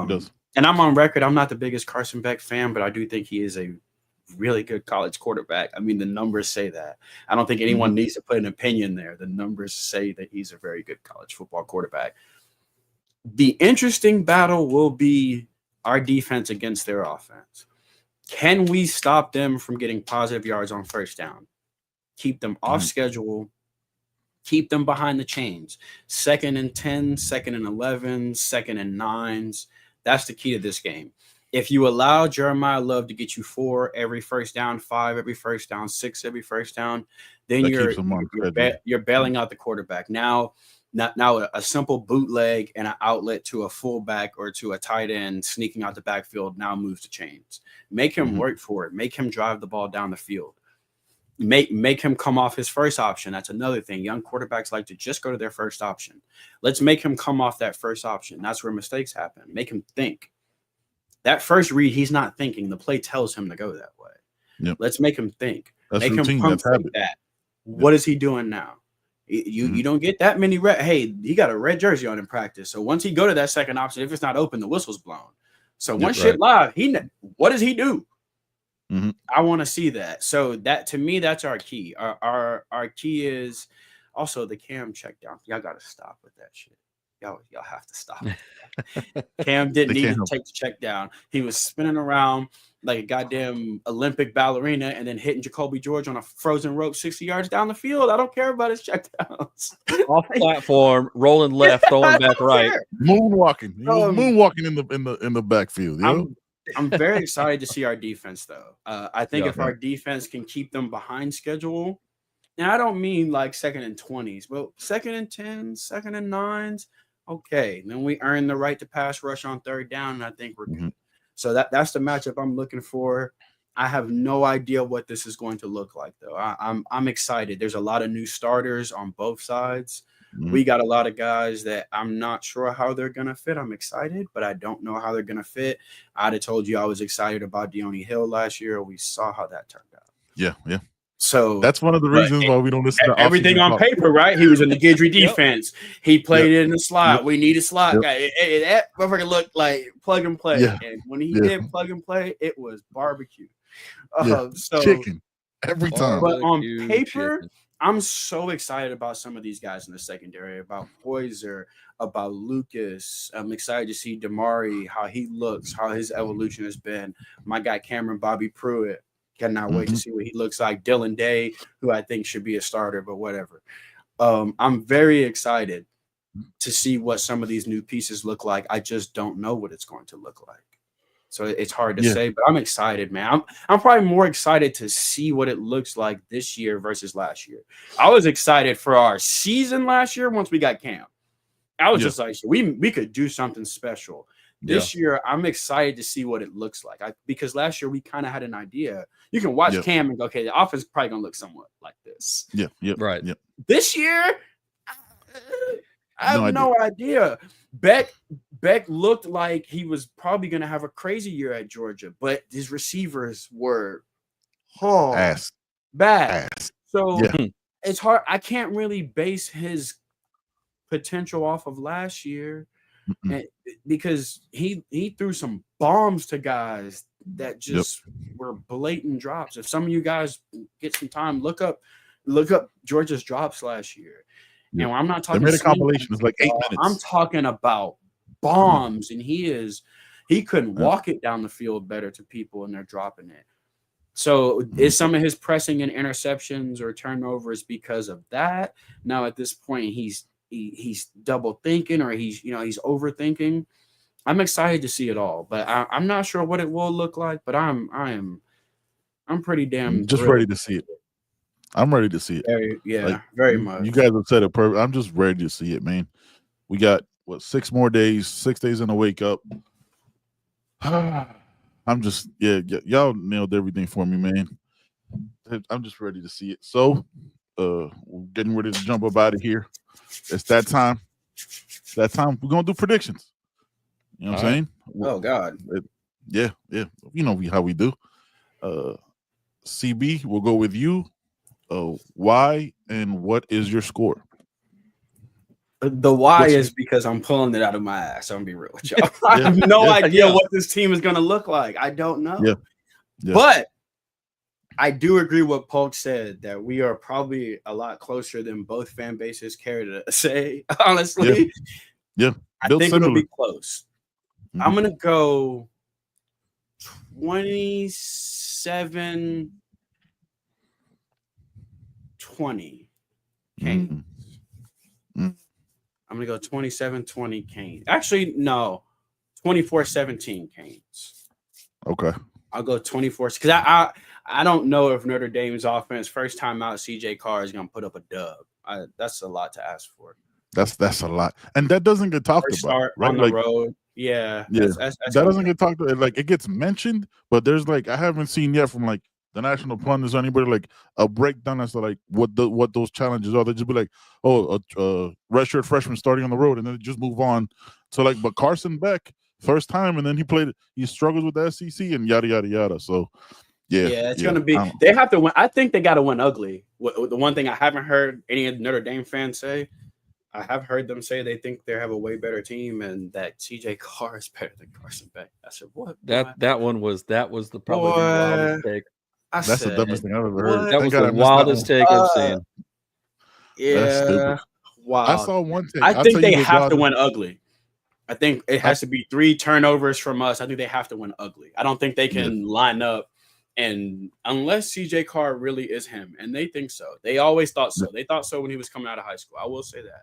does. And I'm on record. I'm not the biggest Carson Beck fan, but I do think he is a really good college quarterback. I mean, the numbers say that. I don't think anyone needs to put an opinion there. The numbers say that he's a very good college football quarterback. The interesting battle will be our defense against their offense. Can we stop them from getting positive yards on first down? Keep them off schedule. Keep them behind the chains. 2nd and 10, 2nd and 11, 2nd and 9s. That's the key to this game. If you allow Jeremiah Love to get you 4 every first down, 5 every first down, 6 every first down, then you're bailing out the quarterback. Now a simple bootleg and an outlet to a fullback or to a tight end sneaking out the backfield now moves the chains. Make him work for it. Make him drive the ball down the field. Make him come off his first option. That's another thing. Young quarterbacks like to just go to their first option. Let's make him come off that first option. That's where mistakes happen. Make him think. That first read, he's not thinking. The play tells him to go that way. Yep. Let's make him think. That's make routine. Him pump like that. What is he doing now? You don't get that many red. Hey, he got a red jersey on in practice. So once he go to that second option, if it's not open, the whistle's blown. So once shit live, what does he do? I want to see that. So that to me, that's our key. Our key is also the Cam check down. Y'all got to stop with that shit. Y'all have to stop. Cam didn't need to take the check down. He was spinning around like a goddamn Olympic ballerina and then hitting Jacoby George on a frozen rope 60 yards down the field. I don't care about his check downs. Off platform, rolling left, throwing back right, moonwalking. He was moonwalking in the backfield. I'm very excited to see our defense, though. I think if our defense can keep them behind schedule, and I don't mean like 2nd and 20s, but 2nd and 10s, 2nd and 9s. Okay, then we earn the right to pass rush on 3rd down, and I think we're good. So that's the matchup I'm looking for. I have no idea what this is going to look like, though. I'm excited. There's a lot of new starters on both sides. We got a lot of guys that I'm not sure how they're going to fit. I'm excited, but I don't know how they're going to fit. I'd have told you I was excited about Deone Hill last year. We saw how that turned out. Yeah. So that's one of the reasons why we don't listen to everything on paper, right? He was in the Guidry defense. He played it in the slot. We need a slot guy. That motherfucker looked like plug and play. And when he did plug and play, it was barbecue. So chicken every time. But on paper, I'm so excited about some of these guys in the secondary, about Poyser, about Lucas. I'm excited to see Damari, how he looks, how his evolution has been. My guy Cameron Bobby Pruitt. Cannot wait to see what he looks like. Dylan Day, who I think should be a starter, but whatever. I'm very excited to see what some of these new pieces look like. I just don't know what it's going to look like. So it's hard to say, but I'm excited, man. I'm probably more excited to see what it looks like this year versus last year. I was excited for our season last year once we got Cam. I was just like, we could do something special. This year, I'm excited to see what it looks like. Because last year we kind of had an idea. You can watch Cam and go, okay, the offense is probably going to look somewhat like this. Right. This year, I have no idea. Beck looked like he was probably going to have a crazy year at Georgia, but his receivers were bad. So it's hard. I can't really base his potential off of last year. Because he threw some bombs to guys that just were blatant drops. If some of you guys get some time, look up Georgia's drops last year. And I'm not talking. They made a compilation. It's like 8 minutes. I'm talking about bombs, and he couldn't walk it down the field better to people, and they're dropping it. So is some of his pressing and interceptions or turnovers because of that? Now at this point, he's double thinking or he's overthinking. I'm excited to see it all, but I'm not sure what it will look like, but I'm pretty damn just ready to see it. I'm ready to see it. Very much. You guys have said it perfect. I'm just ready to see it, man. We got 6 more days, 6 days in the wake up. I'm just y'all nailed everything for me, man. I'm just ready to see it. So we're getting ready to jump up out of here. It's that time. We're gonna do predictions. You know what I'm saying? Oh God. Yeah. You know how we do. CB, we'll go with you. Why and what is your score? The why is because I'm pulling it out of my ass. I'm gonna be real with y'all. I have no idea what this team is gonna look like. I don't know. But I do agree with Polk said that we are probably a lot closer than both fan bases care to say, honestly. I think it'll be close. I'm going to go 27-20 Canes. I'm going to go 27-20 Canes. Actually, no, 24-17 Canes. Okay. I'll go 24 because I don't know if Notre Dame's offense first time out CJ Carr is going to put up a dub. That's a lot to ask for. That's a lot, and that doesn't get talked about. Right? On the road, that's that doesn't get talked about. Like it gets mentioned, but there's I haven't seen yet from the national pundits or anybody a breakdown as to what those challenges are. They just be like, oh, a redshirt freshman starting on the road, and then just move on to but Carson Beck first time, and then he struggles with the SEC and yada yada yada. So. It's going to be – they have to win. I think they got to win ugly. The one thing I haven't heard any of the Notre Dame fans say, I have heard them say they think they have a way better team and that CJ Carr is better than Carson Beck. I said, what? That was probably the wildest take. That's the dumbest thing I've ever heard. That was the wildest take I've seen. That's stupid. Yeah. Wow. I saw one take. I think they have to win ugly. I think it has to be 3 turnovers from us. I think they have to win ugly. I don't think they can line up. And unless CJ Carr really is him, and they think so, they always thought so. They thought so when he was coming out of high school. I will say that.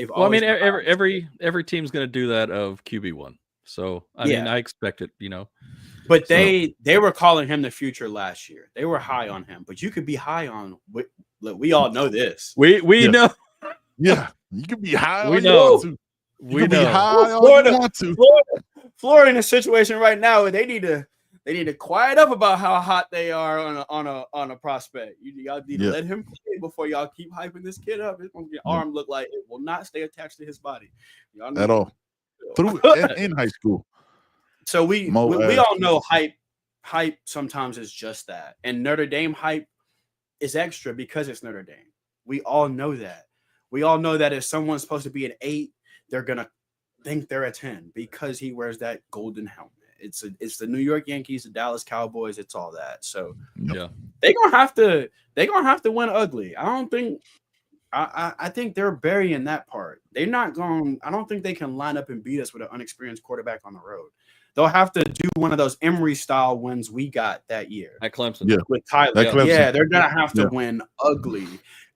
Well, I mean, every team's going to do that of QB1. So I mean, I expect it, you know. But they were calling him the future last year. They were high on him. But you could be high on. Look, we all know this. We know. Yeah, you can be high. We know. You can be high all you want to. Florida in a situation right now where they need to quiet up about how hot they are on a prospect. Y'all need to let him play before y'all keep hyping this kid up. His arm look like it will not stay attached to his body. Y'all at all. Through in high school. So we all know hype sometimes is just that. And Notre Dame hype is extra because it's Notre Dame. We all know that. We all know that if someone's supposed to be an 8, they're gonna think they're a 10 because he wears that golden helmet. It's the New York Yankees, the Dallas Cowboys, it's all that. So yeah, they're gonna have to win ugly. I think they're burying that part. They're not going. I don't think they can line up and beat us with an unexperienced quarterback on the road. They'll have to do one of those Emory style wins we got that year at Clemson. With Tyler. Yeah, they're gonna have to win ugly,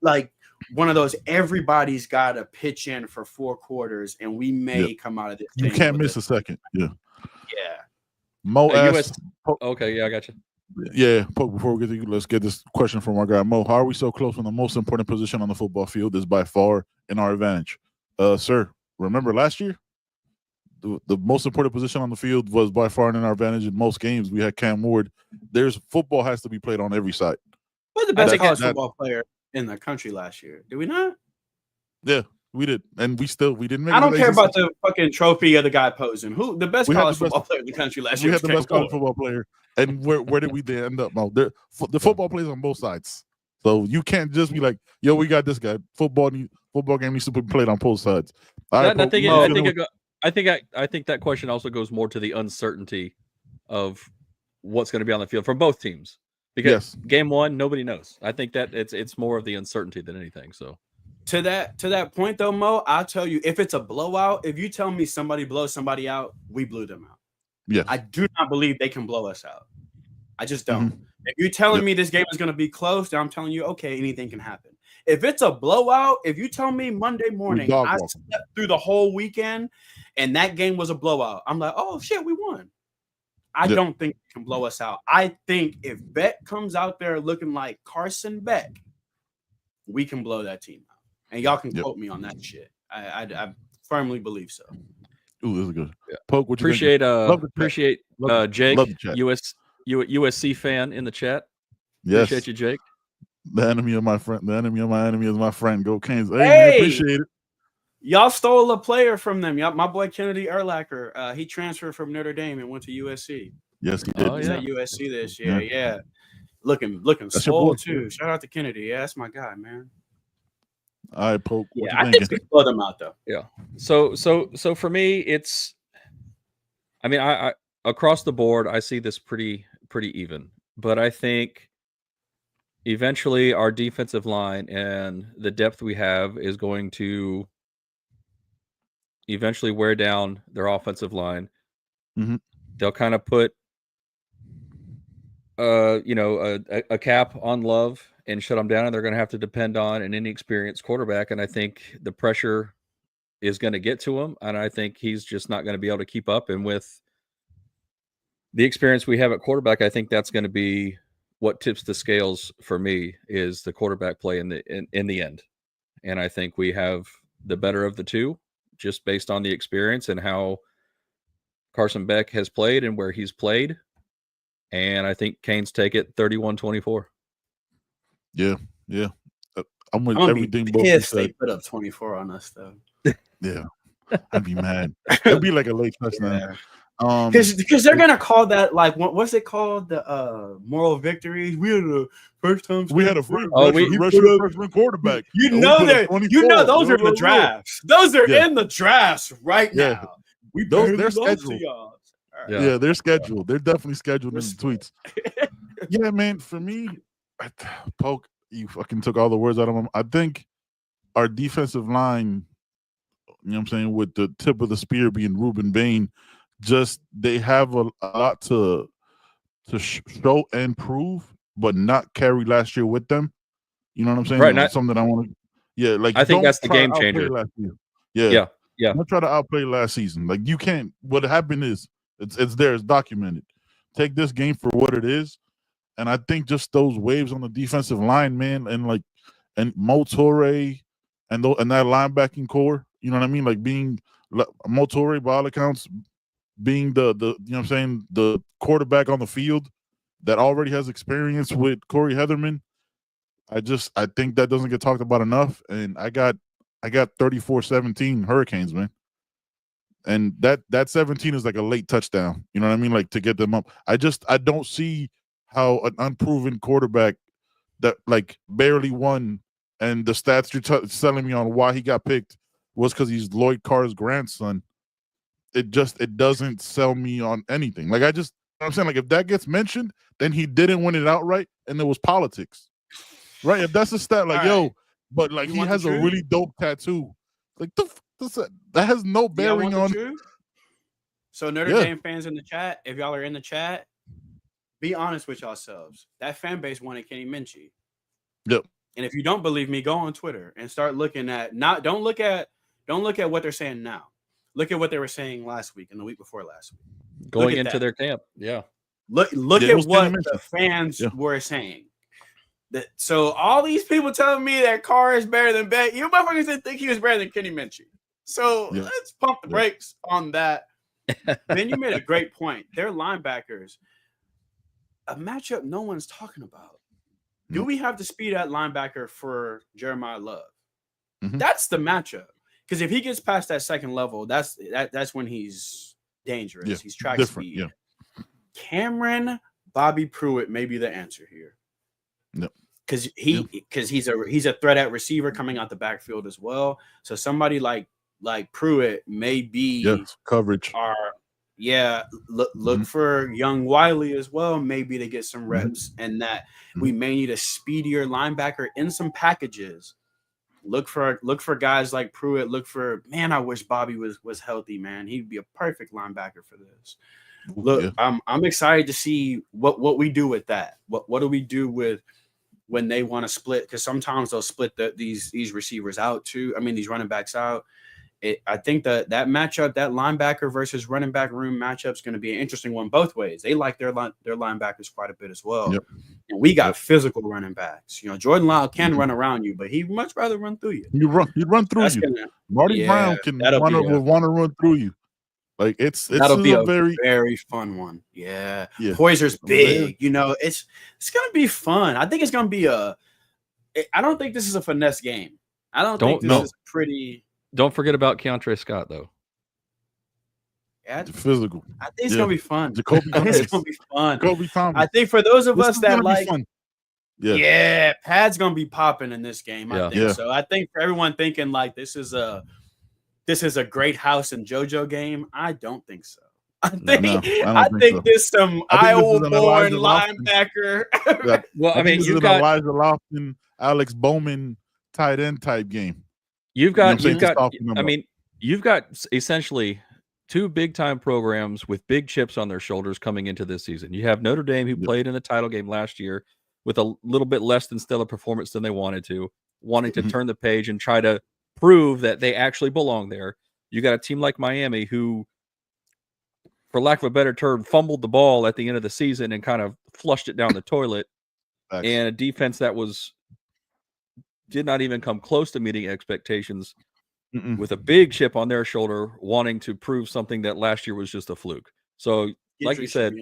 like one of those. Everybody's got to pitch in for 4 quarters, and we may come out of this. You can't miss a second. Yeah. Mo okay, yeah, I got you. Yeah, before we get to you, let's get this question from our guy Mo. How are we so close when the most important position on the football field is by far in our advantage? Sir, remember last year? The most important position on the field was by far in our advantage in most games. We had Cam Ward. Football has to be played on every side. Who was the best college football player in the country last year? Did we not? Yeah, we did, and we didn't make. I don't care about the fucking trophy of the guy posing. Who the best college football player in the country last year? We had the best college football player, and where did we end up? No, the football plays on both sides, so you can't just be like, "Yo, we got this guy." Football game needs to be played on both sides. I think that question also goes more to the uncertainty of what's going to be on the field from both teams, because game 1 nobody knows. I think that it's more of the uncertainty than anything. So. To that point though, Mo, I'll tell you, if it's a blowout, if you tell me somebody blows somebody out, we blew them out. Yeah. I do not believe they can blow us out. I just don't. Mm-hmm. If you're telling me this game is going to be close, then I'm telling you, okay, anything can happen. If it's a blowout, if you tell me Monday morning, I slept through the whole weekend and that game was a blowout, I'm like, oh shit, we won. I don't think it can blow us out. I think if Beck comes out there looking like Carson Beck, we can blow that team out. And y'all can quote me on that shit. I firmly believe so. Ooh, this is good. Yeah. Poke, what you appreciate Jake, USC fan in the chat. Yes. Appreciate you, Jake. The enemy of my friend. The enemy of my enemy is my friend. Go Canes. Hey, man, appreciate it. Y'all stole a player from them. My boy Kennedy Urlacher. He transferred from Notre Dame and went to USC. Yes, he did. He's at USC this year. Yeah. Looking swole too. Shout out to Kennedy. Yeah, that's my guy, man. All right, Poke. Yeah, I think we can blow them out though. Yeah. So for me, it's. I mean, I across the board, I see this pretty even, but I think eventually our defensive line and the depth we have is going to eventually wear down their offensive line. Mm-hmm. They'll kind of put, a cap on Love and shut them down, and they're going to have to depend on an inexperienced quarterback. And I think the pressure is going to get to him, and I think he's just not going to be able to keep up. And with the experience we have at quarterback, I think that's going to be what tips the scales for me is the quarterback play in the end. And I think we have the better of the two, just based on the experience and how Carson Beck has played and where he's played. And I think Canes take it 31-24. Yeah. I'm with everything. They put up 24 on us, though. Yeah, I'd be mad. It'd be like a late touchdown. Because they're gonna call that like what's it called, the moral victories. We had the first time we had a free freshman quarterback. You know those are the drafts. Those are in the drafts right now. They're scheduled. Yeah, they're scheduled. They're definitely scheduled in the tweets. Yeah, man. For me, Poke, you fucking took all the words out of them. I think our defensive line, you know what I'm saying, with the tip of the spear being Ruben Bain, just they have a lot to show and prove, but not carry last year with them. You know what I'm saying? Right. Something I want to. Yeah, like I think that's the game changer. Yeah. Don't try to outplay last season. Like you can't. What happened is it's there. It's documented. Take this game for what it is, and I think just those waves on the defensive line, man, and Mo Toure and that linebacking core. You know what I mean? Like being Mo Toure, by all accounts, being the you know what I'm saying, the quarterback on the field that already has experience with Corey Heatherman. I think that doesn't get talked about enough. And I got 34-17 Hurricanes, man. And that 17 is like a late touchdown. You know what I mean? Like to get them up. I don't see how an unproven quarterback that like barely won, and the stats you're selling me on why he got picked was because he's Lloyd Carr's grandson. It doesn't sell me on anything. Like you know what I'm saying, like if that gets mentioned, then he didn't win it outright, and there was politics, right? If that's a stat, like but like he has a really dope tattoo, like that has no bearing on. So Notre Dame fans in the chat, if y'all are in the chat, be honest with yourselves. That fan base wanted Kenny Minchie. Yep. And if you don't believe me, go on Twitter and start looking at don't look at what they're saying now. Look at what they were saying last week and the week before last week. Going into their camp. Yeah. Look at what the fans were saying. So all these people telling me that Carr is better than Beck, you motherfuckers didn't think he was better than Kenny Minchie. So let's pump the brakes on that. Ben, you made a great point. They're linebackers. A matchup no one's talking about. Do we have the speed at linebacker for Jeremiah Love? Mm-hmm. That's the matchup. Because if he gets past that second level, that's when he's dangerous. Yeah. He's track Different, speed. Yeah. Cameron Bobby Pruitt may be the answer here. Yep. Because he's a threat at receiver coming out the backfield as well. So somebody like Pruitt may be coverage. Look for young Wiley as well, maybe to get some reps, and that we may need a speedier linebacker in some packages. Look for guys like Pruitt. Look for, man, I wish Bobby was healthy, man. He'd be a perfect linebacker for this. Look, I'm excited to see what we do with that. What do we do with when they want to split? Because sometimes they'll split these receivers out too. I mean, these running backs out. I think that matchup, that linebacker versus running back room matchup is going to be an interesting one both ways. They like their linebackers quite a bit as well. Yep. And we got physical running backs. You know, Jordan Lyle can run around you, but he'd much rather run through you. He'd run through you. Marty Brown will want to run through you. Like that'll be a very fun one. Yeah. Poizer's big. You know, it's going to be fun. I think it's going to be I don't think this is a finesse game. I don't think this is pretty. Don't forget about Keontre Scott, though. Yeah, physical. I think it's gonna be fun. Jacoby I think it's gonna be fun. Jacoby Thomas. I think for those of us that like, yeah, Pad's gonna be popping in this game. I think so. I think for everyone thinking like this is a great House and JoJo game. I don't think so. I think this some Iowa-born linebacker. Well, I mean, you've got Elijah Lofton, Alex Bowman tight end type game. You've got essentially two big time programs with big chips on their shoulders coming into this season. You have Notre Dame, who played in the title game last year with a little bit less than stellar performance than they wanted to turn the page and try to prove that they actually belong there. You got a team like Miami who, for lack of a better term, fumbled the ball at the end of the season and kind of flushed it down the toilet. And a defense that did not even come close to meeting expectations, with a big chip on their shoulder, wanting to prove something that last year was just a fluke. So, like you said,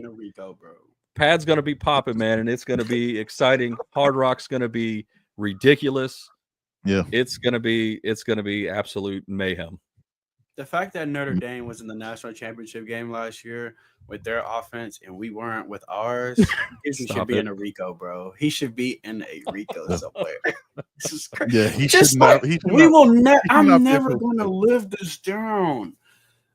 Pad's going to be popping, man, and it's going to be exciting. Hard Rock's going to be ridiculous. Yeah, it's going to be absolute mayhem. the fact that Notre Dame was in the national championship game last year with their offense and we weren't with ours, he should be in a Rico, bro. He should be in a Rico somewhere. This is crazy. Yeah, he should not. I'm never going to live this down.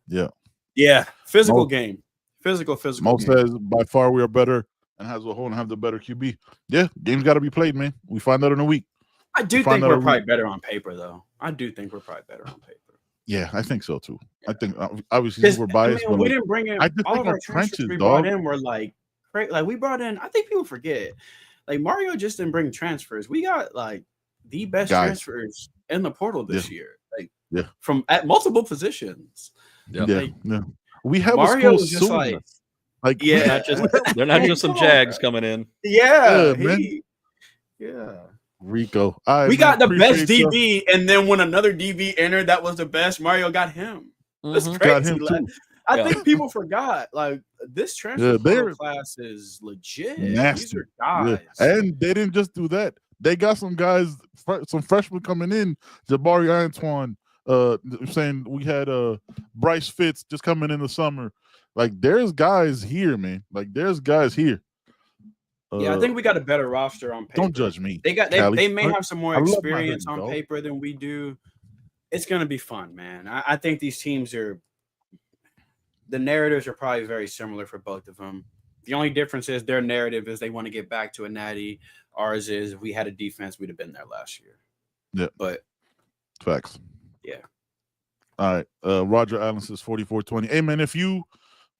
Yeah. Yeah. Physical game. Physical Mo game. says by far we are better and has a whole and have the better QB. Yeah, game's got to be played, man. We find out in a week. I do think we're probably better on paper, though. I do think we're probably better on paper. Yeah, I think so too. I think obviously we're biased, but we didn't bring in all of our transfers we brought in were like we brought in. I think people forget, like Mario just didn't bring transfers. We got like the best transfers in the portal this year, like from at multiple positions. Yeah, we have Mario a school just like they're not just some Jags coming in. Yeah. Rico. We got the best DB, and then when another DB entered that was the best, Mario got him. That's crazy. I think people forgot. Like this transfer class is legit. Nasty. These are guys. And they didn't just do that. They got some guys, some freshmen coming in. Jabari Antoine. I'm saying we had Bryce Fitz just coming in the summer. Like there's guys here, man. Like there's guys here. I think we got a better roster on paper. Don't judge me. They may have some more experience on paper than we do. It's gonna be fun, man. I think these teams the narratives are probably very similar for both of them. The only difference is their narrative is they want to get back to a natty. Ours is if we had a defense, we'd have been there last year. Yeah. But facts. Yeah. All right. Roger Allen says 44-20. Hey man, if you know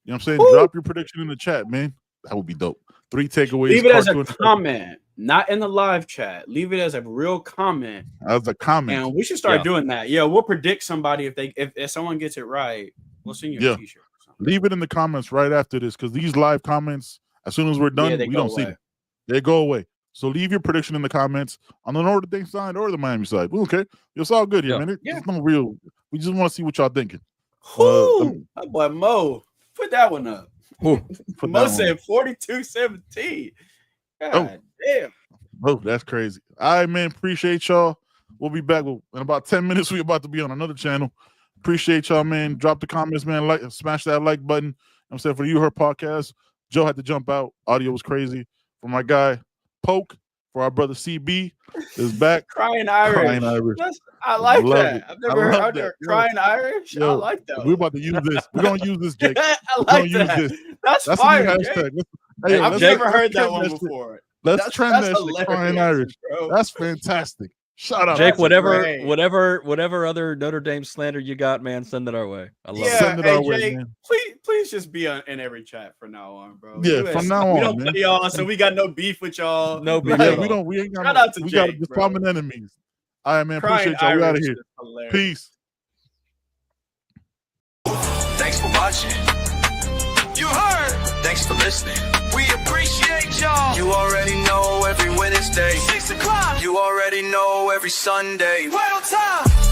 what I'm saying, drop your prediction in the chat, man. That would be dope. 3 takeaways. Leave it as a comment, not in the live chat. Leave it as a real comment. As a comment. And we should start doing that. Yeah, we'll predict somebody if someone gets it right. We'll send you a t-shirt. Leave it in the comments right after this because these live comments, as soon as we're done, we don't see them. They go away. So leave your prediction in the comments on the Notre Dame side or the Miami side. We don't care. It's all good here, man. It's no real. We just want to see what y'all thinking. That boy Mo, put that one up. Mo said 42-17. God damn. Oh, that's crazy. All right, man. Appreciate y'all. We'll be back in about 10 minutes. We're about to be on another channel. Appreciate y'all, man. Drop the comments, man. Like, smash that like button. I'm saying for the You Heard podcast, Joe had to jump out. Audio was crazy. For my guy, Poke, for our brother CB is back. Crying Irish. I like that. I've never heard that. Crying Irish. Yo, I like that. We're about to use this. We're gonna use this, Jake. I like that. Use this. That's fire. Hashtag. I've never heard that one before. Let's trend that shit. Crying Irish, bro. That's fantastic. Shout out, Jake. Whatever other Notre Dame slander you got, man, send it our way. I love it. Send it our way, man. Please just be in every chat from now on, bro. Yeah, from now on, we don't play y'all, so we got no beef with y'all. No beef. Yeah, we ain't got. Shout out to Jake, got just common enemies. All right, man. Appreciate y'all. We out of here. Peace. Thanks for watching. You heard. Thanks for listening. We appreciate y'all. You already know every Wednesday, 6 o'clock. You already know every Sunday. Right on time.